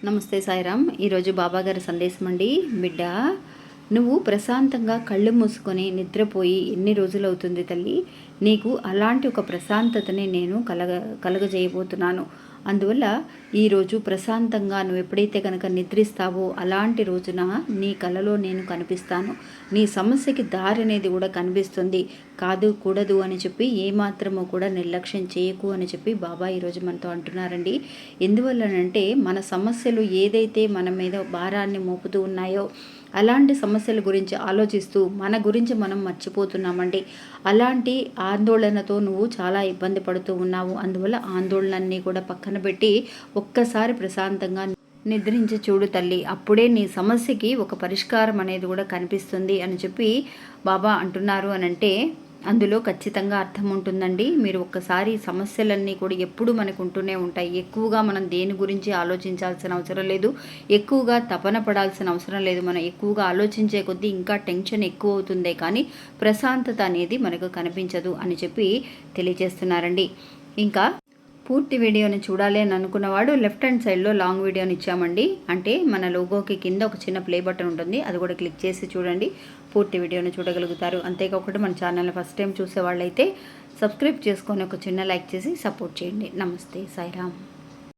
నమస్తే సాయిరామ్. ఈరోజు బాబాగారి సందేశం అండి. బిడ్డ, నువ్వు ప్రశాంతంగా కళ్ళు మూసుకొని నిద్రపోయి ఎన్ని రోజులు అవుతుంది తల్లి? నీకు అలాంటి ఒక ప్రశాంతతని నేను కలగజేయబోతున్నాను. అందువల్ల ఈరోజు ప్రశాంతంగా నువ్వు ఎప్పుడైతే కనుక నిద్రిస్తావో అలాంటి రోజున నీ కలలో నేను కనిపిస్తాను. నీ సమస్యకి దారి అనేది కూడా కనిపిస్తుంది. కాదు కూడదు అని చెప్పి ఏమాత్రమో కూడా నిర్లక్ష్యం చేయకు అని చెప్పి బాబా ఈరోజు మనతో అంటున్నారండి. ఎందువల్లనంటే మన సమస్యలు ఏదైతే మన మీద భారాన్ని మోపుతూ ఉన్నాయో అలాంటి సమస్యల గురించి ఆలోచిస్తూ మన గురించి మనం మర్చిపోతున్నామండి. అలాంటి ఆందోళనతో నువ్వు చాలా ఇబ్బంది పడుతూ ఉన్నావు. అందువల్ల ఆందోళనన్నీ కూడా పక్కన పెట్టి ఒక్కసారి ప్రశాంతంగా నిద్రించి చూడు తల్లి. అప్పుడే నీ సమస్యకి ఒక పరిష్కారం అనేది కూడా కనిపిస్తుంది అని చెప్పి బాబా అంటున్నారు. అనంటే అందులో ఖచ్చితంగా అర్థం ఉంటుందండి. మీరు ఒక్కసారి సమస్యలన్నీ కూడా ఎప్పుడు మనకు ఉంటూనే ఉంటాయి. ఎక్కువగా మనం దేని గురించి ఆలోచించాల్సిన అవసరం లేదు, ఎక్కువగా తపన పడాల్సిన అవసరం లేదు. మనం ఎక్కువగా ఆలోచించే కొద్దీ ఇంకా టెన్షన్ ఎక్కువ అవుతుందే కానీ ప్రశాంతత అనేది మనకు కనిపించదు అని చెప్పి తెలియజేస్తున్నారండి. ఇంకా పూర్తి వీడియోని చూడాలి అని అనుకున్నవాడు లెఫ్ట్ హ్యాండ్ సైడ్లో లాంగ్ వీడియోని ఇచ్చామండి. అంటే మన లోగోకి కింద ఒక చిన్న ప్లే బటన్ ఉంటుంది, అది కూడా క్లిక్ చేసి చూడండి. పూర్తి వీడియోని చూడగలుగుతారు. అంతేకాకుండా మన ఛానల్ని ఫస్ట్ టైం చూసే వాళ్ళైతే సబ్స్క్రైబ్ చేసుకొని ఒక చిన్న లైక్ చేసి సపోర్ట్ చేయండి. నమస్తే సాయిరామ్.